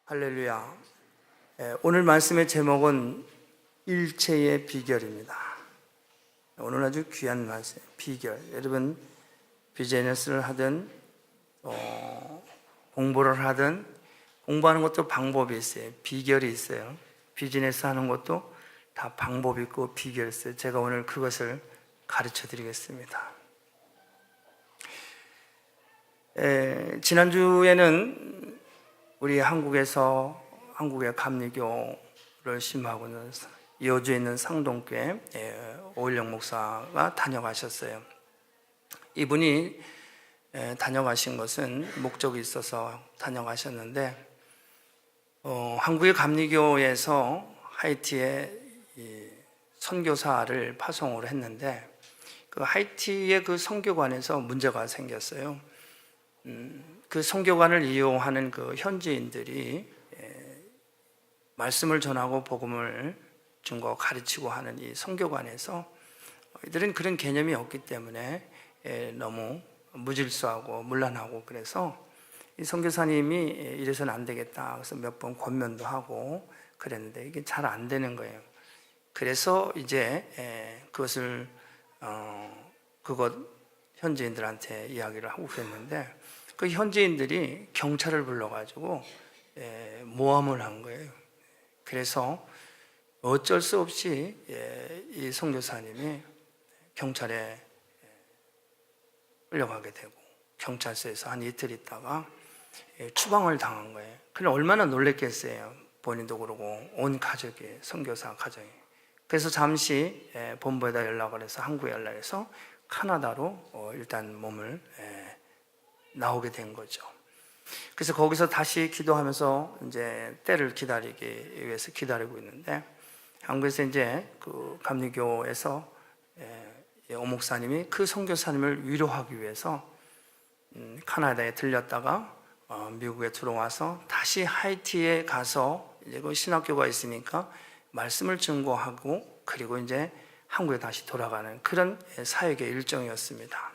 할렐루야. 오늘 말씀의 제목은 일체의 비결입니다. 오늘 아주 귀한 말씀, 비결. 여러분 비즈니스를 하든 공부를 하든 공부하는 것도 방법이 있어요. 비결이 있어요. 비즈니스 하는 것도 다 방법이 있고 비결이 있어요. 제가 오늘 그것을 가르쳐 드리겠습니다. 지난주에는 우리 한국의 감리교를 심하고 있는 여주에 있는 상동교회 오일영 목사가 다녀가셨어요. 이분이 다녀가신 것은 목적이 있어서 다녀가셨는데 한국의 감리교에서 하이티에 선교사를 파송을 했는데 그 하이티의 그 선교관에서 문제가 생겼어요. 그 선교관을 이용하는 그 현지인들이 말씀을 전하고 복음을 증거 가르치고 하는 이 선교관에서 이들은 그런 개념이 없기 때문에 너무 무질서하고 문란하고, 그래서 이 선교사님이 이래서는 안 되겠다 그래서 몇 번 권면도 하고 그랬는데 이게 잘 안 되는 거예요. 그래서 이제 그것을 그것 현지인들한테 이야기를 하고 그랬는데 그 현지인들이 경찰을 불러가지고 모함을 한 거예요. 그래서 어쩔 수 없이 이 선교사님이 경찰에 끌려가게 되고 경찰서에서 한 이틀 있다가 추방을 당한 거예요. 그럼 얼마나 놀랬겠어요. 본인도 그러고 온 가족이, 선교사 가정이. 그래서 잠시 본부에다 연락을 해서, 한국에 연락해서 카나다로 일단 몸을 나오게 된 거죠. 그래서 거기서 다시 기도하면서 이제 때를 기다리기 위해서 기다리고 있는데, 한국에서 이제 그 감리교에서 오 목사님이 그 선교사님을 위로하기 위해서 카나다에 들렸다가 미국에 들어와서 다시 하이티에 가서 이제 그 신학교가 있으니까 말씀을 증거하고, 그리고 이제 한국에 다시 돌아가는 그런 사역의 일정이었습니다.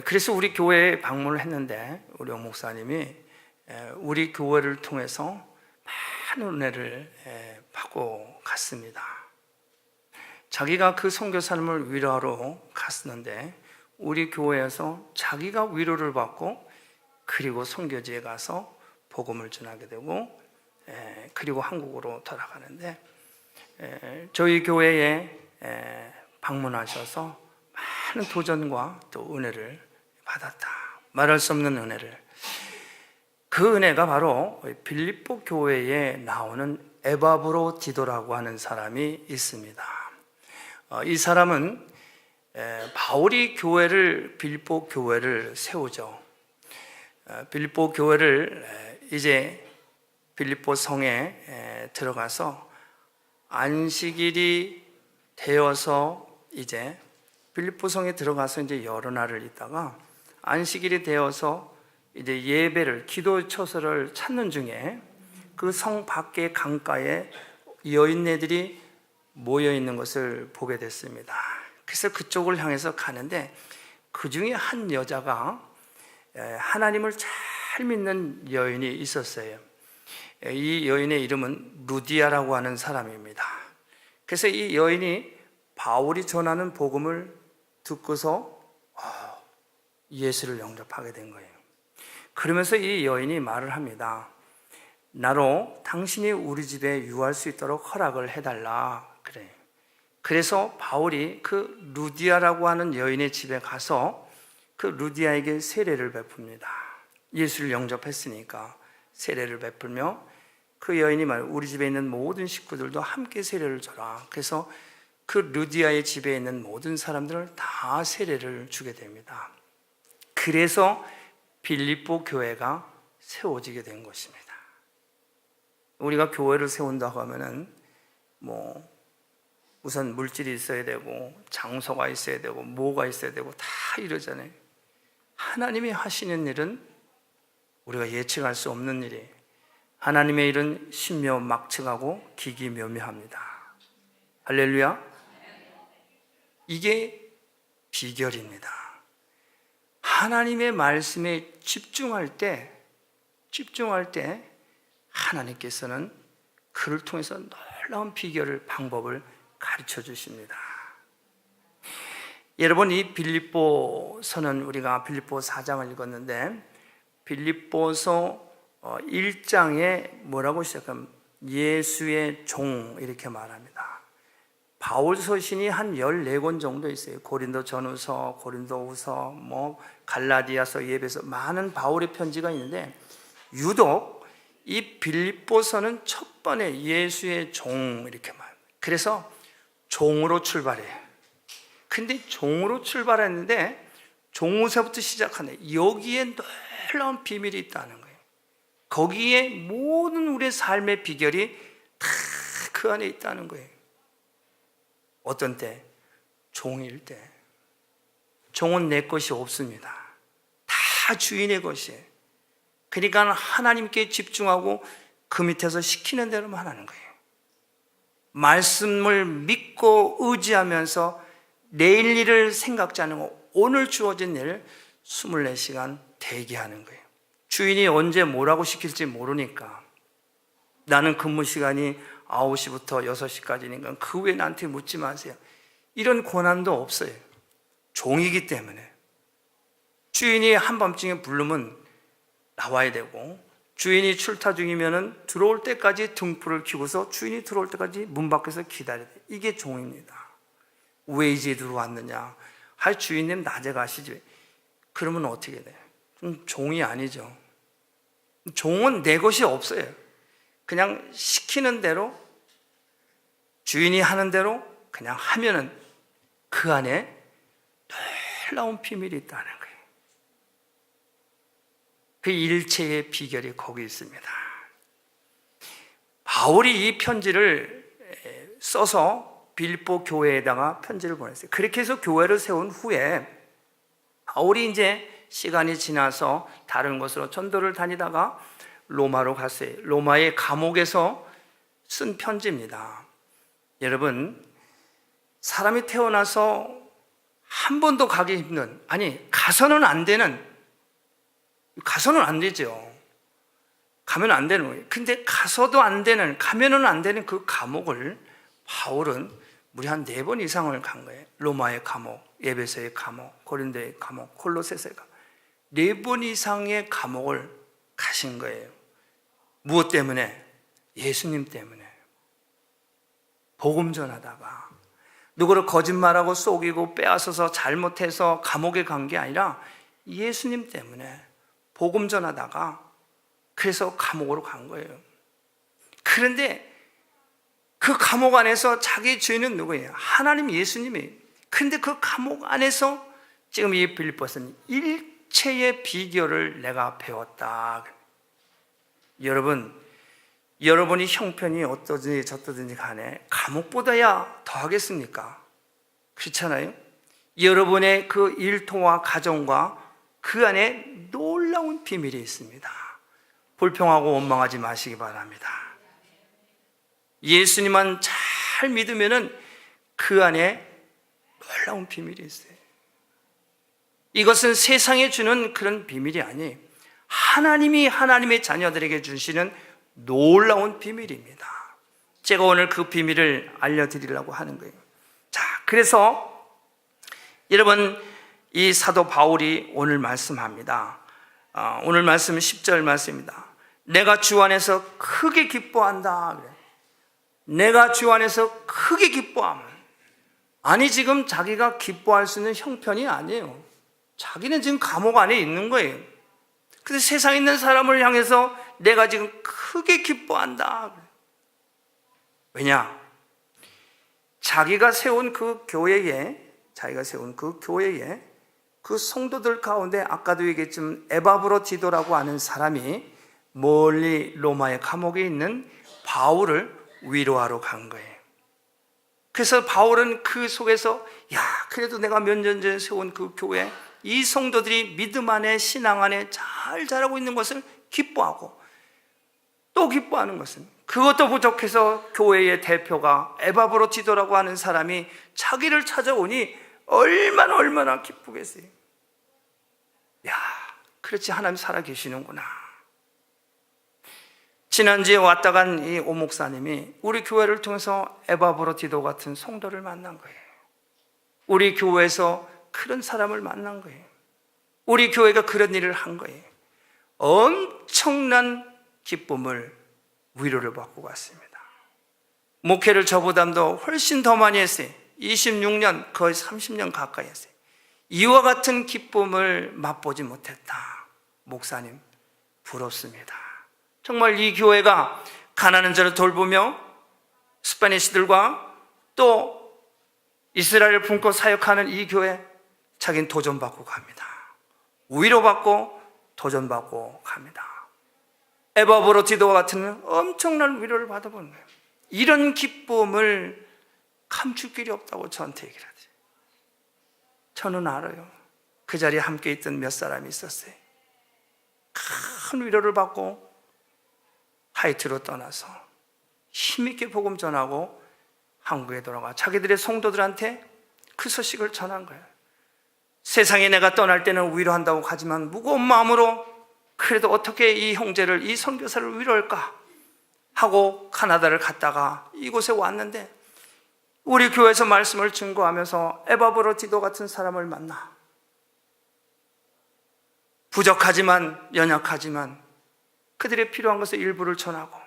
그래서 우리 교회에 방문을 했는데 우리 오 목사님이 우리 교회를 통해서 많은 은혜를 받고 갔습니다. 자기가 그 선교사님을 위로하러 갔었는데 우리 교회에서 자기가 위로를 받고, 그리고 선교지에 가서 복음을 전하게 되고, 그리고 한국으로 돌아가는데 저희 교회에 방문하셔서 많은 도전과 또 은혜를 받았다. 말할 수 없는 은혜를. 그 은혜가 바로 빌립보 교회에 나오는 에바브로디도라고 하는 사람이 있습니다. 이 사람은 바울이 빌립보 교회를 세우죠. 빌립보 교회를 이제 빌립보 성에 들어가서 안식일이 되어서 이제 빌립보 성에 들어가서 이제 여러 날을 있다가 안식일이 되어서 이제 예배를, 기도 처소를 찾는 중에 그 성 밖의 강가에 여인네들이 모여 있는 것을 보게 됐습니다. 그래서 그쪽을 향해서 가는데 그 중에 한 여자가 하나님을 잘 믿는 여인이 있었어요. 이 여인의 이름은 루디아라고 하는 사람입니다. 그래서 이 여인이 바울이 전하는 복음을 듣고서 예수를 영접하게 된 거예요. 그러면서 이 여인이 말을 합니다. 나로 당신이 우리 집에 유할 수 있도록 허락을 해달라 그래요. 그래서 바울이 그 루디아라고 하는 여인의 집에 가서 그 루디아에게 세례를 베풉니다. 예수를 영접했으니까 세례를 베풀며 그 여인이 우리 집에 있는 모든 식구들도 함께 세례를 줘라. 그래서 그 루디아의 집에 있는 모든 사람들을 다 세례를 주게 됩니다. 그래서 빌립보 교회가 세워지게 된 것입니다. 우리가 교회를 세운다고 하면은 우선 물질이 있어야 되고 장소가 있어야 되고 뭐가 있어야 되고 다 이러잖아요. 하나님이 하시는 일은 우리가 예측할 수 없는 일이에요. 하나님의 일은 신묘막측하고 기기묘묘합니다. 할렐루야. 이게 비결입니다. 하나님의 말씀에 집중할 때 집중할 때 하나님께서는 그를 통해서 놀라운 비결을, 방법을 가르쳐 주십니다. 여러분, 이 빌립보서는 우리가 빌립보 4장을 읽었는데 빌립보서 1장에 뭐라고 시작하면 예수의 종 이렇게 말합니다. 바울 서신이 한 14권 정도 있어요. 고린도 전후서, 고린도 후서, 갈라디아서, 예배서, 많은 바울의 편지가 있는데 유독 이 빌립보서는 첫 번에 예수의 종 이렇게 말합니다. 그래서 종으로 출발해요. 근데 종으로 출발했는데 종우서부터 시작하네. 여기에 놀라운 비밀이 있다는 거예요. 거기에 모든 우리의 삶의 비결이 다 그 안에 있다는 거예요. 어떤 때? 종일 때. 종은 내 것이 없습니다. 다 주인의 것이에요. 그러니까 하나님께 집중하고 그 밑에서 시키는 대로만 하는 거예요. 말씀을 믿고 의지하면서 내일 일을 생각지 않고 오늘 주어진 일 24시간 대기하는 거예요. 주인이 언제 뭐라고 시킬지 모르니까 나는 근무 시간이 9시부터 6시까지니까 그 후에 나한테 묻지 마세요. 이런 권한도 없어요. 종이기 때문에. 주인이 한밤중에 부르면 나와야 되고 주인이 출타 중이면 들어올 때까지 등불을 켜고서 주인이 들어올 때까지 문 밖에서 기다려야 돼요. 이게 종입니다. 왜 이제 들어왔느냐? 주인님 낮에 가시지. 그러면 어떻게 돼요? 종이 아니죠. 종은 내 것이 없어요. 그냥 시키는 대로 주인이 하는 대로 그냥 하면은 그 안에 놀라운 비밀이 있다는 거예요. 그 일체의 비결이 거기 있습니다. 바울이 이 편지를 써서 빌립보 교회에다가 편지를 보냈어요. 그렇게 해서 교회를 세운 후에 바울이 이제 시간이 지나서 다른 곳으로 전도를 다니다가 로마로 갔어요. 로마의 감옥에서 쓴 편지입니다. 여러분, 사람이 태어나서 한 번도 가기 힘든, 가서는 안 되죠. 가면 안 되는 거예요. 근데 가서도 안 되는, 가면은 안 되는 그 감옥을 바울은 무려 한 4번 이상을 간 거예요. 로마의 감옥, 에베소의 감옥, 고린도의 감옥, 콜로새서의 감옥. 4번 이상의 감옥을 가신 거예요. 무엇 때문에? 예수님 때문에. 복음 전하다가 누구를 거짓말하고 속이고 빼앗아서 잘못해서 감옥에 간 게 아니라 예수님 때문에 복음 전하다가 그래서 감옥으로 간 거예요. 그런데 그 감옥 안에서 자기 죄는 누구예요? 하나님 예수님이에요. 그런데 그 감옥 안에서 지금 이 빌립보서는 일체의 비결을 내가 배웠다. 여러분이 형편이 어떠든지 저떠든지 간에 감옥보다야 더 하겠습니까? 그렇잖아요? 여러분의 그 일터와 가정과 그 안에 놀라운 비밀이 있습니다. 불평하고 원망하지 마시기 바랍니다. 예수님만 잘 믿으면은 그 안에 놀라운 비밀이 있어요. 이것은 세상에 주는 그런 비밀이 아니에요. 하나님이 하나님의 자녀들에게 주시는 놀라운 비밀입니다. 제가 오늘 그 비밀을 알려드리려고 하는 거예요. 자, 그래서 여러분, 이 사도 바울이 오늘 말씀합니다. 오늘 말씀은 10절 말씀입니다. 내가 주 안에서 크게 기뻐한다. 내가 주 안에서 크게 기뻐함. 지금 자기가 기뻐할 수 있는 형편이 아니에요. 자기는 지금 감옥 안에 있는 거예요. 근데 세상에 있는 사람을 향해서 내가 지금 크게 기뻐한다. 왜냐? 자기가 세운 그 교회에 그 성도들 가운데 아까도 얘기했지만 에바브로디도라고 하는 사람이 멀리 로마의 감옥에 있는 바울을 위로하러 간 거예요. 그래서 바울은 그 속에서 그래도 내가 몇 년 전에 세운 그 교회 이 성도들이 믿음 안에 신앙 안에 잘 자라고 있는 것을 기뻐하고 또 기뻐하는 것은 그것도 부족해서 교회의 대표가 에바브로디도라고 하는 사람이 자기를 찾아오니 얼마나 기쁘겠어요. 그렇지, 하나님 살아계시는구나. 지난주에 왔다 간 이 오 목사님이 우리 교회를 통해서 에바브로디도 같은 성도를 만난 거예요. 우리 교회에서 그런 사람을 만난 거예요. 우리 교회가 그런 일을 한 거예요. 엄청난 기쁨을, 위로를 받고 갔습니다. 목회를 저보다도 훨씬 더 많이 했어요. 26년, 거의 30년 가까이 했어요. 이와 같은 기쁨을 맛보지 못했다. 목사님, 부럽습니다. 정말 이 교회가 가난한 자를 돌보며 스파니시들과 또 이스라엘을 품고 사역하는 이 교회, 자기는 도전받고 갑니다. 위로받고 도전받고 갑니다. 에바브로디도와 같은 엄청난 위로를 받아보는 거예요. 이런 기쁨을 감출 길이 없다고 저한테 얘기를 하지. 저는 알아요. 그 자리에 함께 있던 몇 사람이 있었어요. 큰 위로를 받고 하이티로 떠나서 힘있게 복음 전하고 한국에 돌아가 자기들의 성도들한테 그 소식을 전한 거예요. 세상에 내가 떠날 때는 위로한다고 하지만 무거운 마음으로 그래도 어떻게 이 형제를, 이 선교사를 위로할까 하고 카나다를 갔다가 이곳에 왔는데 우리 교회에서 말씀을 증거하면서 에바브로디도 같은 사람을 만나. 부족하지만, 연약하지만 그들의 필요한 것의 일부를 전하고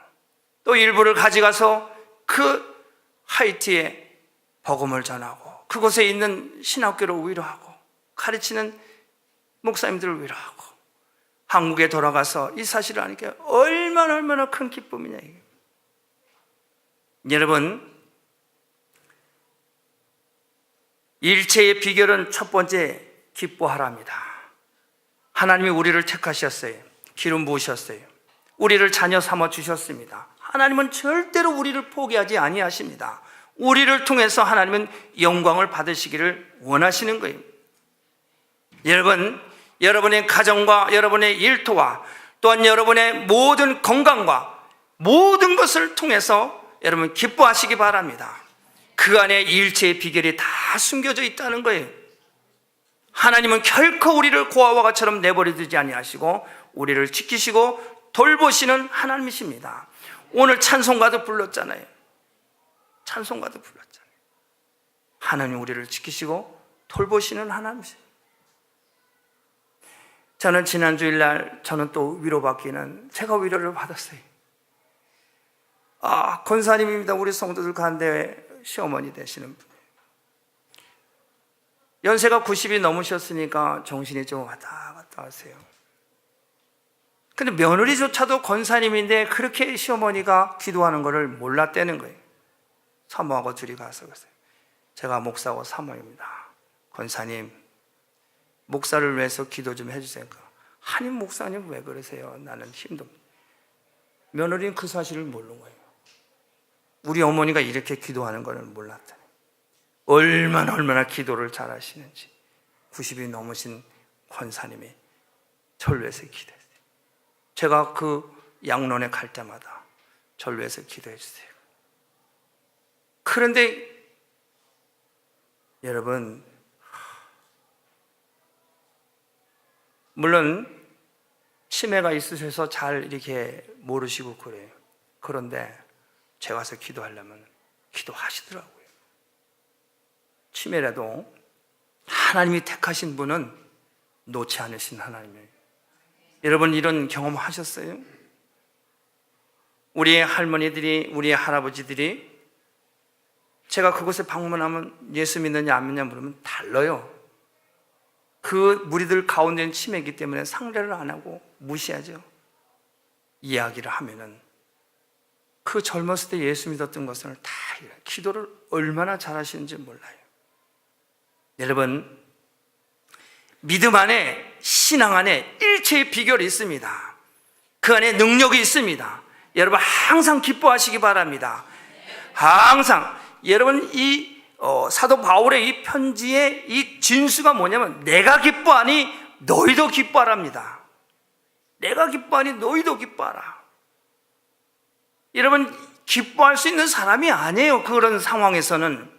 또 일부를 가져가서 그 하이티에 복음을 전하고 그곳에 있는 신학교를 위로하고 가르치는 목사님들을 위로하고 한국에 돌아가서 이 사실을 아니까 얼마나 큰 기쁨이냐 이게. 여러분, 일체의 비결은 첫 번째 기뻐하랍니다. 하나님이 우리를 택하셨어요. 기름 부으셨어요. 우리를 자녀 삼아 주셨습니다. 하나님은 절대로 우리를 포기하지 아니하십니다. 우리를 통해서 하나님은 영광을 받으시기를 원하시는 거예요. 여러분, 여러분의 가정과 여러분의 일터와 또한 여러분의 모든 건강과 모든 것을 통해서 여러분 기뻐하시기 바랍니다. 그 안에 일체의 비결이 다 숨겨져 있다는 거예요. 하나님은 결코 우리를 고아와 같처럼 내버려두지 아니하시고 우리를 지키시고 돌보시는 하나님이십니다. 오늘 찬송가도 불렀잖아요. 찬송가도 불렀잖아요. 하나님 우리를 지키시고 돌보시는 하나님이십니다. 저는 지난 주일날 저는 또 위로받기는 제가 위로를 받았어요. 권사님입니다. 우리 성도들 가운데 시어머니 되시는 분. 연세가 90이 넘으셨으니까 정신이 좀 왔다 갔다 하세요. 근데 며느리조차도 권사님인데 그렇게 시어머니가 기도하는 것을 몰랐다는 거예요. 사모하고 둘이 가서 그랬어요. 제가 목사고 사모입니다. 권사님, 목사를 위해서 기도 좀 해주세요. 아니 목사님 왜 그러세요? 나는 힘듭니다. 며느리는 그 사실을 모르는 거예요. 우리 어머니가 이렇게 기도하는 것을 몰랐다니. 얼마나 기도를 잘하시는지. 90이 넘으신 권사님이 저를 위해서 기도했어요. 제가 그 양론에 갈 때마다 저를 위해서 기도해 주세요. 그런데 여러분, 물론 치매가 있으셔서 잘 이렇게 모르시고 그래요. 그런데 제가 가서 기도하려면 기도하시더라고요. 치매라도 하나님이 택하신 분은 놓지 않으신 하나님이에요. 여러분 이런 경험 하셨어요? 우리의 할머니들이, 우리의 할아버지들이 제가 그곳에 방문하면 예수 믿느냐 안 믿느냐 물으면 달라요. 그 무리들 가운데는 치매이기 때문에 상대를 안 하고 무시하죠. 이야기를 하면은 그 젊었을 때 예수 믿었던 것을 다 기도를 얼마나 잘하시는지 몰라요. 여러분, 믿음 안에, 신앙 안에 일체의 비결이 있습니다. 그 안에 능력이 있습니다. 여러분 항상 기뻐하시기 바랍니다. 항상. 여러분 이 사도 바울의 이 편지의 이 진수가 뭐냐면 내가 기뻐하니 너희도 기뻐하랍니다. 내가 기뻐하니 너희도 기뻐하라. 여러분 기뻐할 수 있는 사람이 아니에요. 그런 상황에서는.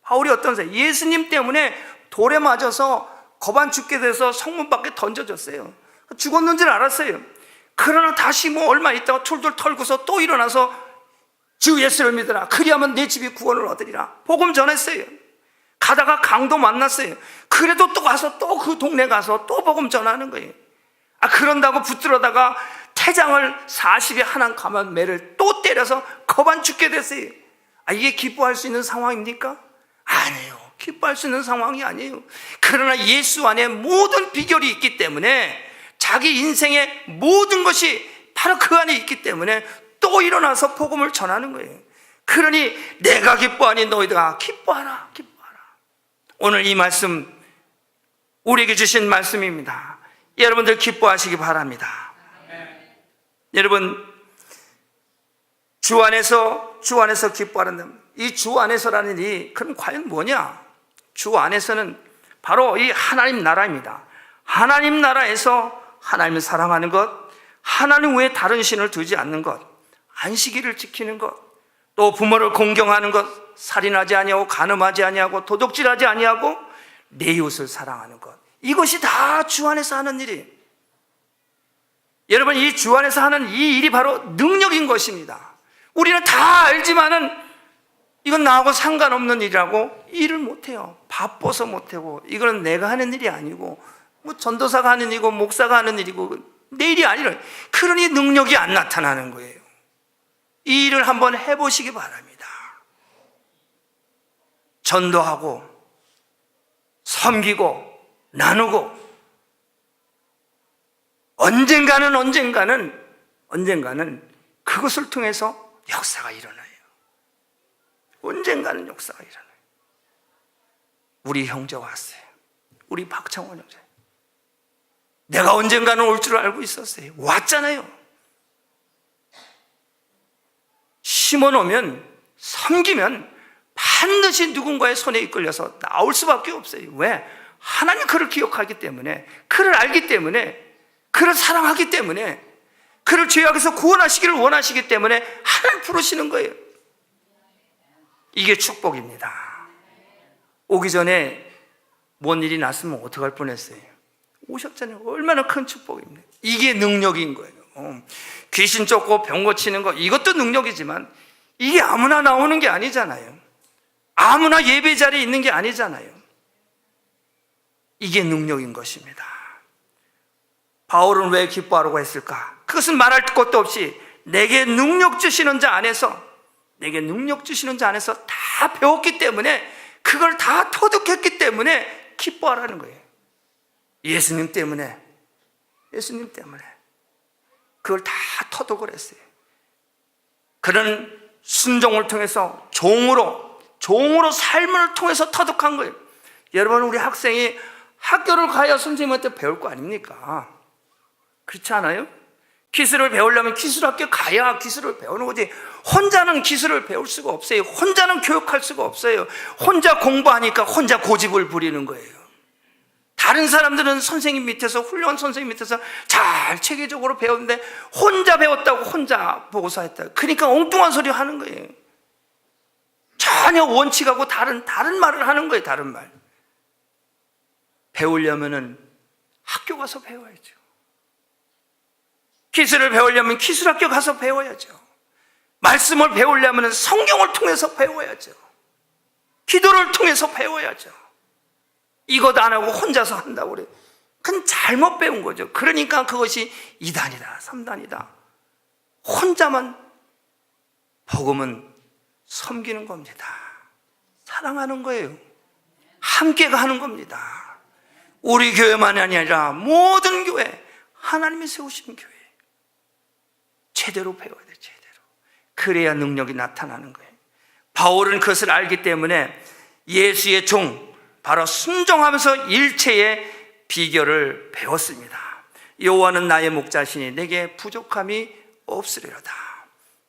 바울이 어떤 사람? 예수님 때문에 돌에 맞아서 거반 죽게 돼서 성문 밖에 던져졌어요. 죽었는 줄 알았어요. 그러나 다시 뭐 얼마 있다가 툴툴 털고서 또 일어나서 주 예수를 믿으라. 그리하면 내 집이 구원을 얻으리라. 복음 전했어요. 가다가 강도 만났어요. 그래도 또 가서 또 그 동네 가서 또 복음 전하는 거예요. 그런다고 붙들어다가 태장을 40에 하나 감한 매를 또 때려서 거반 죽게 됐어요. 이게 기뻐할 수 있는 상황입니까? 아니에요. 기뻐할 수 있는 상황이 아니에요. 그러나 예수 안에 모든 비결이 있기 때문에, 자기 인생의 모든 것이 바로 그 안에 있기 때문에 또 일어나서 복음을 전하는 거예요. 그러니 내가 기뻐하니 너희가 기뻐하라, 기뻐하라. 오늘 이 말씀 우리에게 주신 말씀입니다. 여러분들 기뻐하시기 바랍니다. 여러분, 주 안에서 기뻐하는, 이 주 안에서라는 이, 그럼 과연 뭐냐? 주 안에서는 바로 이 하나님 나라입니다. 하나님 나라에서 하나님을 사랑하는 것, 하나님 외에 다른 신을 두지 않는 것, 안식일을 지키는 것, 또 부모를 공경하는 것, 살인하지 아니하고 간음하지 아니하고 도둑질하지 아니하고 내 이웃을 사랑하는 것, 이것이 다 주 안에서 하는 일이에요. 여러분, 이 주 안에서 하는 이 일이 바로 능력인 것입니다. 우리는 다 알지만은 이건 나하고 상관없는 일이라고 일을 못해요. 바빠서 못하고, 이거는 내가 하는 일이 아니고, 뭐 전도사가 하는 일이고 목사가 하는 일이고 내 일이 아니라, 그러니 능력이 안 나타나는 거예요. 이 일을 한번 해보시기 바랍니다. 전도하고 섬기고 나누고, 언젠가는 그것을 통해서 역사가 일어나요. 언젠가는 역사가 일어나요. 우리 형제가 왔어요. 우리 박창원 형제. 내가 언젠가는 올 줄 알고 있었어요. 왔잖아요. 심어놓으면, 섬기면 반드시 누군가의 손에 이끌려서 나올 수밖에 없어요. 왜? 하나님 그를 기억하기 때문에, 그를 알기 때문에, 그를 사랑하기 때문에, 그를 죄악에서 구원하시기를 원하시기 때문에 하나님 부르시는 거예요. 이게 축복입니다. 오기 전에 뭔 일이 났으면 어떡할 뻔했어요. 오셨잖아요. 얼마나 큰 축복입니다. 이게 능력인 거예요. 귀신 쫓고 병 고치는 거, 이것도 능력이지만 이게 아무나 나오는 게 아니잖아요. 아무나 예배 자리에 있는 게 아니잖아요. 이게 능력인 것입니다. 바울은 왜 기뻐하라고 했을까? 그것은 말할 것도 없이 내게 능력 주시는 자 안에서, 다 배웠기 때문에, 그걸 다 터득했기 때문에 기뻐하라는 거예요. 예수님 때문에 그걸 다 터득을 했어요. 그런 순종을 통해서 종으로 삶을 통해서 터득한 거예요. 여러분, 우리 학생이 학교를 가야 선생님한테 배울 거 아닙니까? 그렇지 않아요? 기술을 배우려면 기술학교 가야 기술을 배우는 거지, 혼자는 기술을 배울 수가 없어요. 혼자는 교육할 수가 없어요. 혼자 공부하니까 혼자 고집을 부리는 거예요. 다른 사람들은 선생님 밑에서, 훌륭한 선생님 밑에서 잘 체계적으로 배웠는데 혼자 배웠다고 혼자 보고서 했다. 그러니까 엉뚱한 소리 하는 거예요. 전혀 원칙하고 다른 말을 하는 거예요. 다른 말. 배우려면은 학교 가서 배워야죠. 기술을 배우려면 기술학교 가서 배워야죠. 말씀을 배우려면 성경을 통해서 배워야죠. 기도를 통해서 배워야죠. 이것 안 하고 혼자서 한다고 그래요. 그건 잘못 배운 거죠. 그러니까 그것이 2단이다 3단이다. 혼자만, 복음은 섬기는 겁니다. 사랑하는 거예요. 함께 가는 겁니다. 우리 교회만이 아니라 모든 교회, 하나님이 세우신 교회, 제대로 배워야 돼요. 제대로. 그래야 능력이 나타나는 거예요. 바울은 그것을 알기 때문에 예수의 종, 바로 순종하면서 일체의 비결을 배웠습니다. 여호와는 나의 목자시니 내게 부족함이 없으리로다.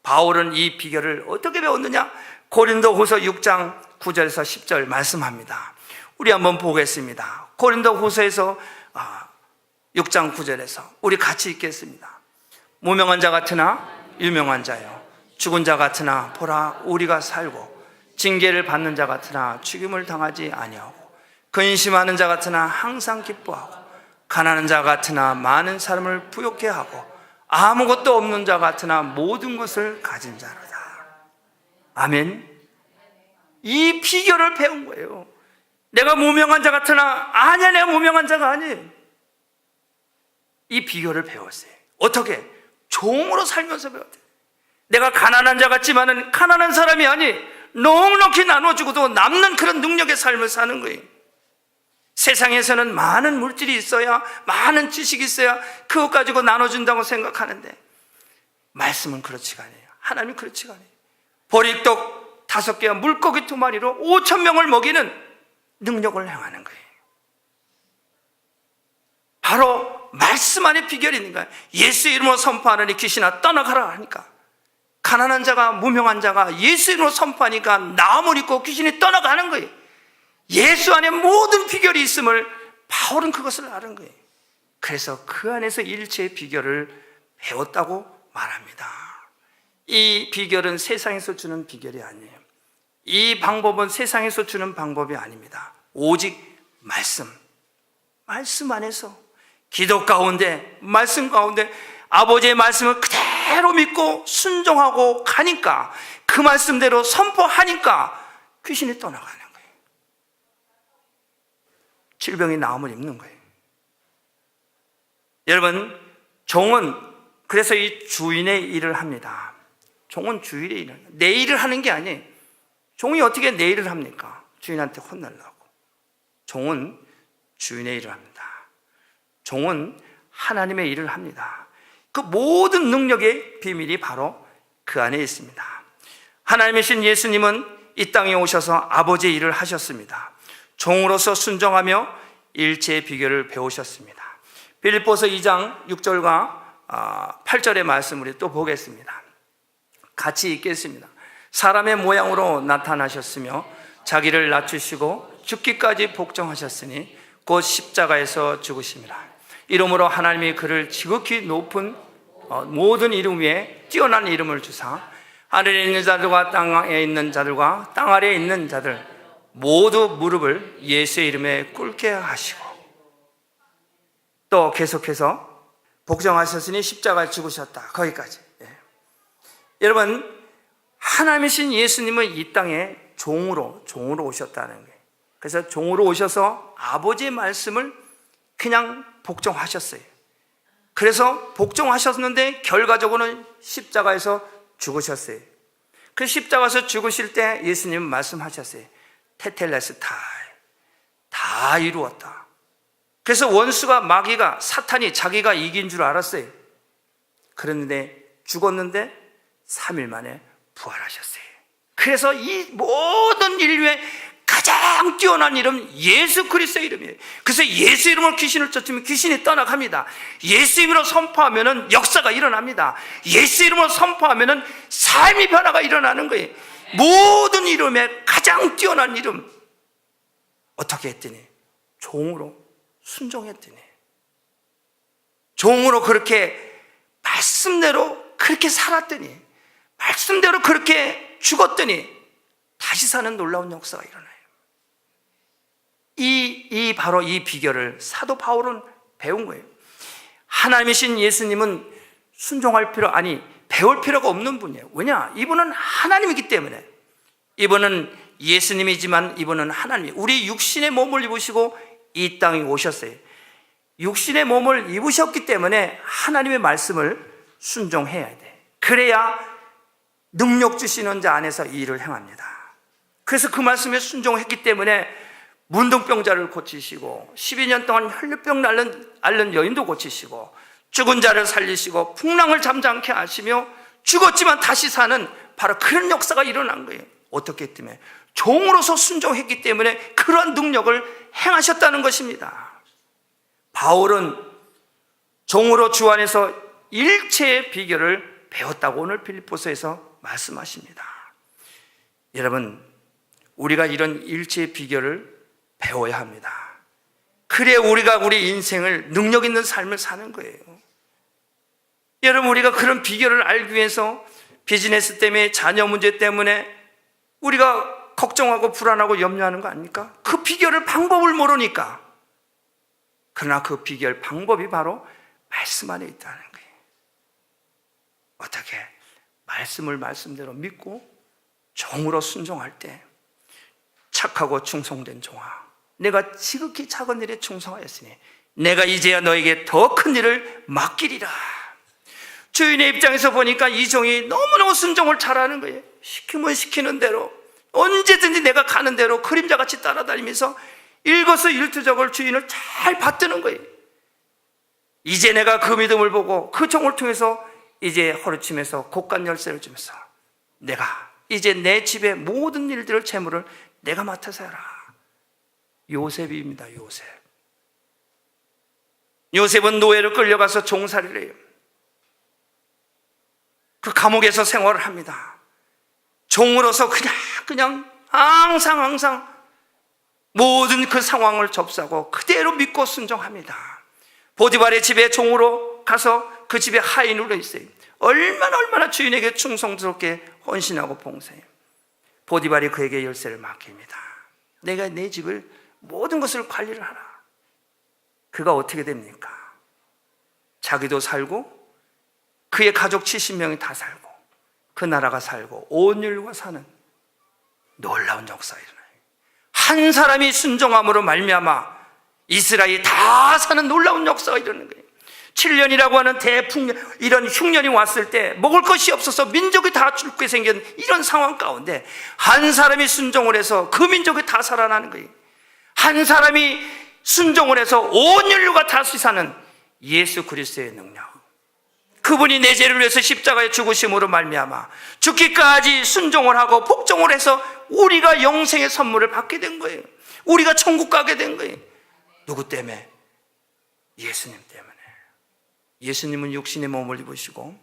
바울은 이 비결을 어떻게 배웠느냐? 고린도후서 6장 9절에서 10절 말씀합니다. 우리 한번 보겠습니다. 고린도후서에서 6장 9절에서 우리 같이 읽겠습니다. 무명한 자 같으나 유명한 자요, 죽은 자 같으나 보라 우리가 살고, 징계를 받는 자 같으나 죽임을 당하지 아니하고, 근심하는 자 같으나 항상 기뻐하고, 가난한 자 같으나 많은 사람을 부욕해 하고, 아무것도 없는 자 같으나 모든 것을 가진 자로다. 아멘. 이 비결을 배운 거예요. 내가 무명한 자 같으나 아니야, 내가 무명한 자가 아니에요. 이 비결을 배웠어요. 어떻게? 종으로 살면서 배웠대요. 내가 가난한 자 같지만은 가난한 사람이 아니, 넉넉히 나눠주고도 남는 그런 능력의 삶을 사는 거예요. 세상에서는 많은 물질이 있어야, 많은 지식이 있어야 그것 가지고 나눠준다고 생각하는데, 말씀은 그렇지가 않아요. 하나님은 그렇지가 않아요. 보리떡 5개와 물고기 2마리로 5,000명을 먹이는 능력을 행하는 거예요. 바로 말씀 안에 비결이 있는 거예요. 예수 이름으로 선포하느니 귀신아 떠나가라 하니까, 가난한 자가, 무명한 자가 예수 이름으로 선포하니까 나음을 입고 귀신이 떠나가는 거예요. 예수 안에 모든 비결이 있음을 바울은 그것을 아는 거예요. 그래서 그 안에서 일체의 비결을 배웠다고 말합니다. 이 비결은 세상에서 주는 비결이 아니에요. 이 방법은 세상에서 주는 방법이 아닙니다. 오직 말씀 안에서, 기도 가운데, 말씀 가운데 아버지의 말씀을 그대로 믿고 순종하고 가니까, 그 말씀대로 선포하니까 귀신이 떠나가는 거예요. 질병이 나음을 입는 거예요. 여러분, 종은 그래서 이 주인의 일을 합니다. 종은 주인의 일을, 내 일을 하는 게 아니에요. 종이 어떻게 내 일을 합니까? 주인한테 혼내려고. 종은 주인의 일을 합니다. 종은 하나님의 일을 합니다. 그 모든 능력의 비밀이 바로 그 안에 있습니다. 하나님이신 예수님은 이 땅에 오셔서 아버지의 일을 하셨습니다. 종으로서 순종하며 일체의 비결을 배우셨습니다. 빌립보서 2장 6절과 8절의 말씀을 우리 또 보겠습니다. 같이 읽겠습니다. 사람의 모양으로 나타나셨으며 자기를 낮추시고 죽기까지 복종하셨으니 곧 십자가에서 죽으심이라. 이러므로 하나님이 그를 지극히 높은 모든 이름 위에 뛰어난 이름을 주사 하늘에 있는 자들과 땅에 있는 자들과 땅 아래에 있는 자들 모두 무릎을 예수의 이름에 꿇게 하시고, 또 계속해서 복종하셨으니 십자가에 죽으셨다. 거기까지. 여러분, 하나님이신 예수님은 이 땅에 종으로 오셨다는 거예요. 그래서 종으로 오셔서 아버지의 말씀을 그냥 복종하셨어요. 그래서 복종하셨는데 결과적으로는 십자가에서 죽으셨어요. 그 십자가에서 죽으실 때 예수님은 말씀하셨어요. 테텔레스타이, 다 이루었다. 그래서 원수가, 마귀가, 사탄이 자기가 이긴 줄 알았어요. 그런데 죽었는데 3일 만에 부활하셨어요. 그래서 이 모든 인류의 가장 뛰어난 이름 예수 그리스도의 이름이에요. 그래서 예수 이름으로 귀신을 쫓으면 귀신이 떠나갑니다. 예수 이름으로 선포하면 역사가 일어납니다. 예수 이름으로 선포하면 삶의 변화가 일어나는 거예요. 모든 이름에 가장 뛰어난 이름. 어떻게 했더니? 종으로 순종했더니, 종으로 그렇게 말씀대로 그렇게 살았더니, 말씀대로 그렇게 죽었더니 다시 사는 놀라운 역사가 일어나요. 바로 이 비결을 사도 바울은 배운 거예요. 하나님이신 예수님은 배울 필요가 없는 분이에요. 왜냐? 이분은 하나님이기 때문에. 이분은 예수님이지만 이분은 하나님. 우리 육신의 몸을 입으시고 이 땅에 오셨어요. 육신의 몸을 입으셨기 때문에 하나님의 말씀을 순종해야 돼. 그래야 능력 주시는 자 안에서 이 일을 행합니다. 그래서 그 말씀에 순종했기 때문에 문둥병자를 고치시고 12년 동안 혈류병 앓는 여인도 고치시고 죽은 자를 살리시고 풍랑을 잠잠케 하시며 죽었지만 다시 사는 바로 그런 역사가 일어난 거예요. 어떻게 했더니? 종으로서 순종했기 때문에 그런 능력을 행하셨다는 것입니다. 바울은 종으로 주 안에서 일체의 비결을 배웠다고 오늘 빌립보서에서 말씀하십니다. 여러분, 우리가 이런 일체의 비결을 배워야 합니다. 그래 우리가 우리 인생을 능력 있는 삶을 사는 거예요. 여러분, 우리가 그런 비결을 알기 위해서 비즈니스 때문에, 자녀 문제 때문에 우리가 걱정하고 불안하고 염려하는 거 아닙니까? 그 비결을, 방법을 모르니까. 그러나 그 비결, 방법이 바로 말씀 안에 있다는 거예요. 어떻게 말씀을 말씀대로 믿고 종으로 순종할 때 착하고 충성된 종아, 내가 지극히 작은 일에 충성하였으니 내가 이제야 너에게 더 큰 일을 맡기리라. 주인의 입장에서 보니까 이 종이 너무너무 순종을 잘하는 거예요. 시키면 시키는 대로, 언제든지 내가 가는 대로 그림자같이 따라다니면서 일거수일투족을 주인을 잘 받드는 거예요. 이제 내가 그 믿음을 보고 그 종을 통해서 이제 허루침에서 곳간 열쇠를 주면서 내가 이제 내 집의 모든 일들을, 재물을 내가 맡아서 해라. 요셉입니다. 요셉은 노예로 끌려가서 종살이를 해요. 그 감옥에서 생활을 합니다. 종으로서 그냥 항상 모든 그 상황을 접수하고 그대로 믿고 순종합니다. 보디발의 집에 종으로 가서 그 집에 하인으로 있어요. 얼마나 주인에게 충성스럽게 헌신하고 봉사해요. 보디발이 그에게 열쇠를 맡깁니다. 내가 내 집을 모든 것을 관리를 하라. 그가 어떻게 됩니까? 자기도 살고 그의 가족 70명이 다 살고 그 나라가 살고 온 인류가 사는 놀라운 역사가 일어나요. 한 사람이 순종함으로 말미암아 이스라엘이 다 사는 놀라운 역사가 일어나는 거예요. 7년이라고 하는 대풍년, 이런 흉년이 왔을 때 먹을 것이 없어서 민족이 다 죽게 생긴 이런 상황 가운데 한 사람이 순종을 해서 그 민족이 다 살아나는 거예요. 한 사람이 순종을 해서 온 인류가 다시 사는 예수 그리스도의 능력, 그분이 내 죄를 위해서 십자가에 죽으심으로 말미암아 죽기까지 순종을 하고 복종을 해서 우리가 영생의 선물을 받게 된 거예요. 우리가 천국 가게 된 거예요. 누구 때문에? 예수님 때문에. 예수님은 육신의 몸을 입으시고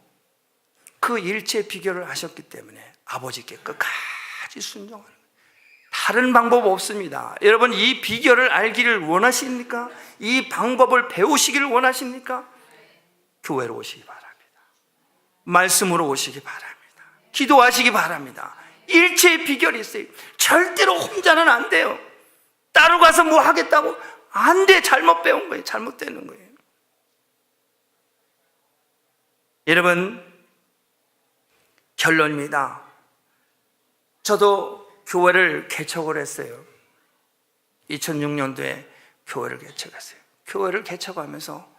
그 일체 비결을 하셨기 때문에 아버지께 끝까지 순종하는 거예요. 다른 방법 없습니다. 여러분, 이 비결을 알기를 원하십니까? 이 방법을 배우시기를 원하십니까? 교회로 오시기 바랍니다. 말씀으로 오시기 바랍니다. 기도하시기 바랍니다. 일체의 비결이 있어요. 절대로 혼자는 안 돼요. 따로 가서 뭐 하겠다고 안 돼. 잘못 배운 거예요. 잘못되는 거예요. 여러분, 결론입니다. 저도 교회를 개척을 했어요. 2006년도에 교회를 개척했어요. 교회를 개척하면서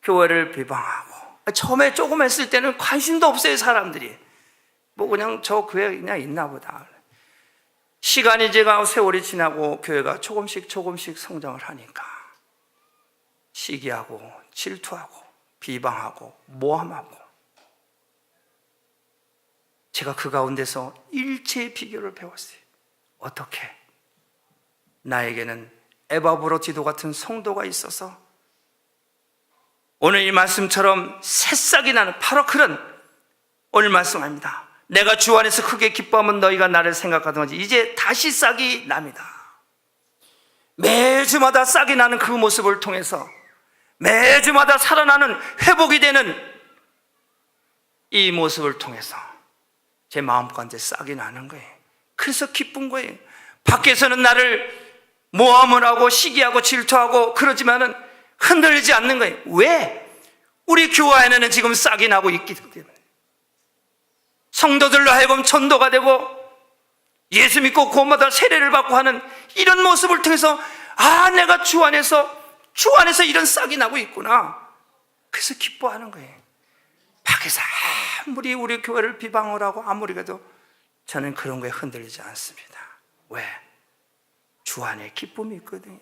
교회를 비방하고, 처음에 조금 했을 때는 관심도 없어요. 사람들이 뭐 그냥 저 교회 그냥 있나 보다. 시간이 제가 세월이 지나고 교회가 조금씩 성장을 하니까 시기하고 질투하고 비방하고 모함하고, 제가 그 가운데서 일체의 비결을 배웠어요. 어떻게? 나에게는 에바브로디도 같은 성도가 있어서 오늘 이 말씀처럼 새싹이 나는 바로 그런 오늘 말씀입니다. 내가 주 안에서 크게 기뻐하면 너희가 나를 생각하던 것이 이제 다시 싹이 납니다. 매주마다 싹이 나는 그 모습을 통해서 매주마다 살아나는 회복이 되는 이 모습을 통해서 제 마음 가운데 싹이 나는 거예요. 그래서 기쁜 거예요. 밖에서는 나를 모함을 하고 시기하고 질투하고 그러지만은 흔들리지 않는 거예요. 왜? 우리 교회 안에는 지금 싹이 나고 있기 때문에. 성도들로 하여금 전도가 되고 예수 믿고 구원받아 세례를 받고 하는 이런 모습을 통해서 내가 주 안에서 이런 싹이 나고 있구나. 그래서 기뻐하는 거예요. 밖에서 아무리 우리 교회를 비방을 하고 아무리 그래도 저는 그런 거에 흔들리지 않습니다. 왜? 주 안에 기쁨이 있거든요.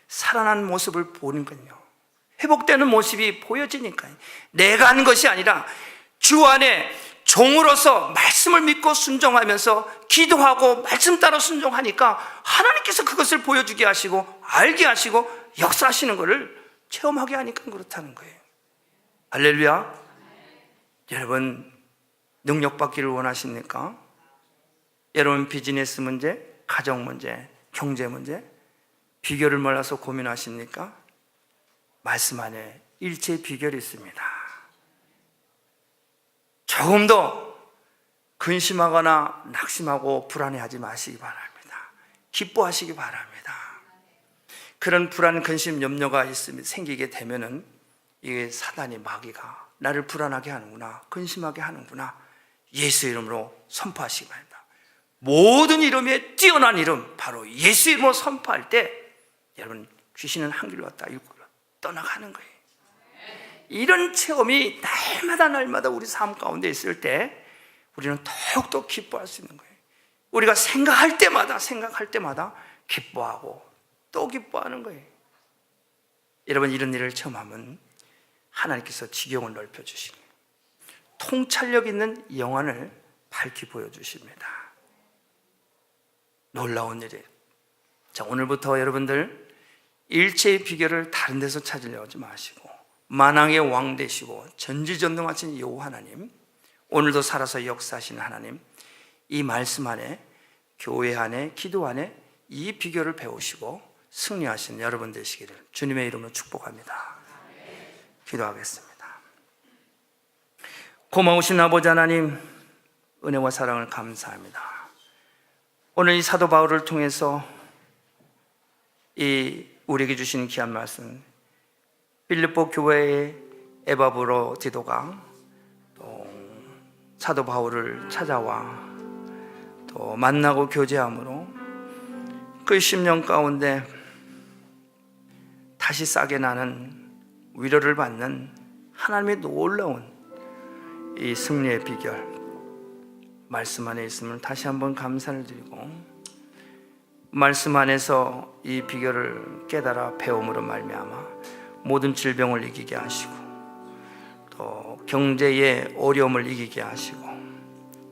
살아난 모습을 보는 건요, 회복되는 모습이 보여지니까요. 내가 하는 것이 아니라 주 안에 종으로서 말씀을 믿고 순종하면서 기도하고 말씀 따라 순종하니까 하나님께서 그것을 보여주게 하시고 알게 하시고 역사하시는 것을 체험하게 하니까 그렇다는 거예요. 할렐루야. 여러분, 능력 받기를 원하십니까? 여러분, 비즈니스 문제, 가정 문제, 경제 문제, 비결을 몰라서 고민하십니까? 말씀 안에 일체의 비결이 있습니다. 조금 더 근심하거나 낙심하고 불안해하지 마시기 바랍니다. 기뻐하시기 바랍니다. 그런 불안, 근심, 염려가 있으면 생기게 되면은 이게 사단이, 마귀가 나를 불안하게 하는구나, 근심하게 하는구나, 예수 이름으로 선포하시기 바랍니다. 모든 이름에 뛰어난 이름, 바로 예수 이름으로 선포할 때 여러분, 귀신은 한 길로 왔다 일곱 길로 떠나가는 거예요. 이런 체험이 날마다 우리 삶 가운데 있을 때 우리는 더욱더 기뻐할 수 있는 거예요. 우리가 생각할 때마다 기뻐하고 또 기뻐하는 거예요. 여러분, 이런 일을 체험하면 하나님께서 지경을 넓혀주시고 통찰력 있는 영안을 밝히 보여주십니다. 놀라운 일이에요. 자, 오늘부터 여러분들 일체의 비결을 다른 데서 찾으려고 하지 마시고 만왕의 왕 되시고 전지전능하신 여호와 하나님, 오늘도 살아서 역사하시는 하나님, 이 말씀 안에, 교회 안에, 기도 안에 이 비결을 배우시고 승리하시는 여러분 되시기를 주님의 이름으로 축복합니다. 기도하겠습니다. 고마우신 아버지 하나님, 은혜와 사랑을 감사합니다. 오늘 이 사도 바울을 통해서 이 우리에게 주신 귀한 말씀, 빌립보 교회의 에바브로 디도가 또 사도 바울을 찾아와 또 만나고 교제함으로 그 10년 가운데 다시 싹이 나는 위로를 받는 하나님의 놀라운 이 승리의 비결, 말씀 안에 있음을 다시 한번 감사를 드리고, 말씀 안에서 이 비결을 깨달아 배움으로 말미암아 모든 질병을 이기게 하시고 또 경제의 어려움을 이기게 하시고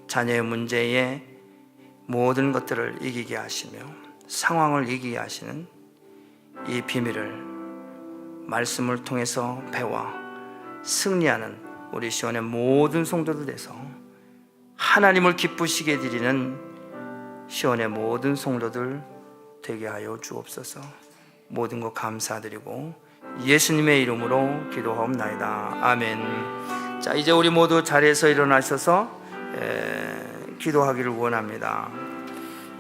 자녀의 문제의 모든 것들을 이기게 하시며 상황을 이기게 하시는 이 비밀을 말씀을 통해서 배워 승리하는 우리 시온의 모든 성도들 돼서 하나님을 기쁘시게 드리는 시온의 모든 성도들 되게 하여 주옵소서. 모든 것 감사드리고 예수님의 이름으로 기도하옵나이다. 아멘. 자, 이제 우리 모두 자리에서 일어나셔서 기도하기를 원합니다.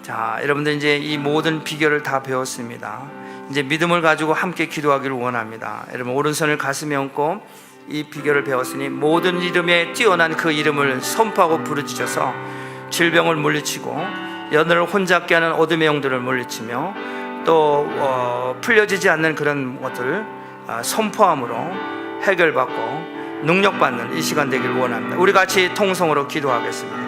자, 여러분들 이제 이 모든 비결을 다 배웠습니다. 이제 믿음을 가지고 함께 기도하기를 원합니다. 여러분, 오른손을 가슴에 얹고 이 비결을 배웠으니 모든 이름에 뛰어난 그 이름을 선포하고 부르짖어서 질병을 물리치고 연을 혼잡게 하는 어둠의 영들을 물리치며 또 풀려지지 않는 그런 것들 선포함으로 해결받고 능력받는 이 시간 되길 원합니다. 우리 같이 통성으로 기도하겠습니다.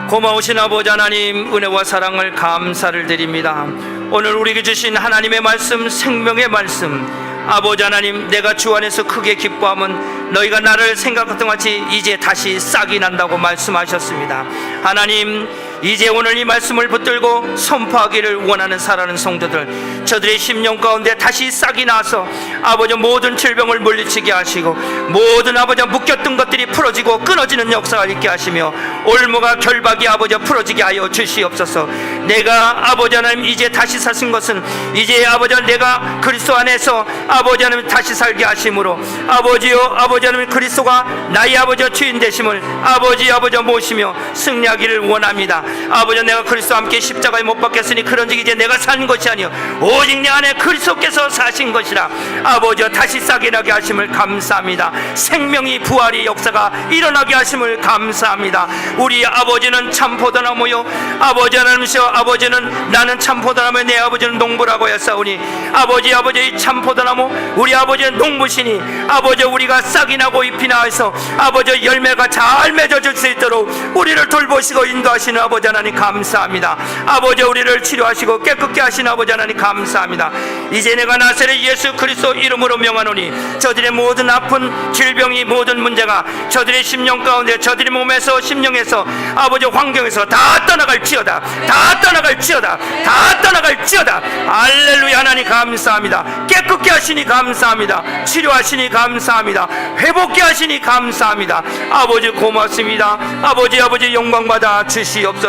고마우신 아버지 하나님, 은혜와 사랑을 감사를 드립니다. 오늘 우리에게 주신 하나님의 말씀, 생명의 말씀, 아버지 하나님, 내가 주 안에서 크게 기뻐하면 너희가 나를 생각했던 같이 이제 다시 싹이 난다고 말씀하셨습니다. 하나님, 이제 오늘 이 말씀을 붙들고 선포하기를 원하는 사랑하는 성도들, 저들의 심령 가운데 다시 싹이 나서 아버지 모든 질병을 물리치게 하시고 모든 아버지 묶였던 것들이 풀어지고 끊어지는 역사가 있게 하시며 올무가 결박이 아버지 풀어지게 하여 주시옵소서. 내가 아버지 하나님 이제 다시 사신 것은 이제 아버지 내가 그리스도 안에서 아버지 하나님 다시 살게 하심으로 아버지요, 아버지 하나님 그리스도가 나의 아버지 주인 되심을 아버지 모시며 승리하기를 원합니다. 아버지, 내가 그리스도와 함께 십자가에 못 박혔으니 그런즉 이제 내가 산 것이 아니요 오직 내 안에 그리스도께서 사신 것이라. 아버지, 다시 싹이 나게 하심을 감사합니다. 생명이 부활이 역사가 일어나게 하심을 감사합니다. 우리 아버지는 참 포도나무요, 아버지 하나님이시여, 아버지는 나는 참 포도나무요 내 아버지는 농부라고 했사오니 아버지 참 포도나무 우리 아버지는 농부시니 아버지 우리가 싹이 나고 잎이 나서 아버지 열매가 잘 맺어질 수 있도록 우리를 돌보시고 인도하시는 아버지 하나님 감사합니다. 아버지, 우리를 치료하시고 깨끗게 하시는 아버지 하나님 감사합니다. 이제 내가 나사렛 예수 그리스도 이름으로 명하노니 저들의 모든 아픈 질병이 모든 문제가 저들의 심령 가운데 저들의 몸에서 심령에서 아버지 환경에서 다 떠나갈지어다. 다 떠나갈지어다. 다 떠나갈지어다. 할렐루야. 하나님 감사합니다. 깨끗게 하시니 감사합니다. 치료하시니 감사합니다. 회복케 하시니 감사합니다. 아버지 고맙습니다. 아버지 영광받아 주시옵소서.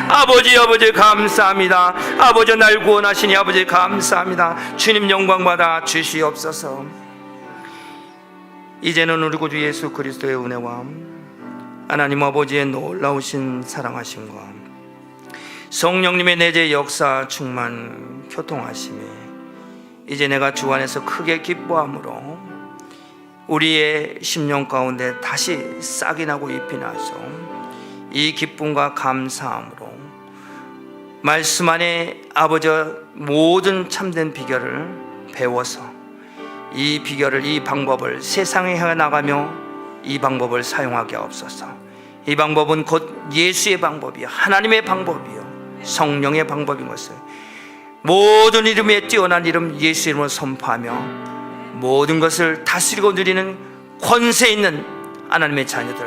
아버지 감사합니다. 아버지 날 구원하시니 아버지 감사합니다. 주님 영광받아 주시옵소서. 이제는 우리 구주 예수 그리스도의 은혜와 하나님 아버지의 놀라우신 사랑하심과 성령님의 내재 역사 충만 교통하심이 이제 내가 주 안에서 크게 기뻐함으로 우리의 심령 가운데 다시 싹이 나고 잎이 나서 이 기쁨과 감사함으로 말씀 안에 아버지와 모든 참된 비결을 배워서 이 비결을, 이 방법을 세상에 해나가며 이 방법을 사용하게 하옵소서. 이 방법은 곧 예수의 방법이요, 하나님의 방법이요, 성령의 방법인 것을 모든 이름에 뛰어난 이름 예수 이름으로 선포하며 모든 것을 다스리고 누리는 권세 있는 하나님의 자녀들,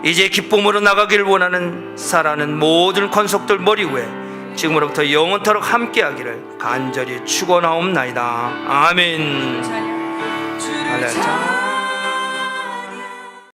이제 기쁨으로 나가기를 원하는 살아가는 모든 권속들 머리 위에 지금으로부터 영원토록 함께하기를 간절히 축원하옵나이다. 아멘. 할렐루야.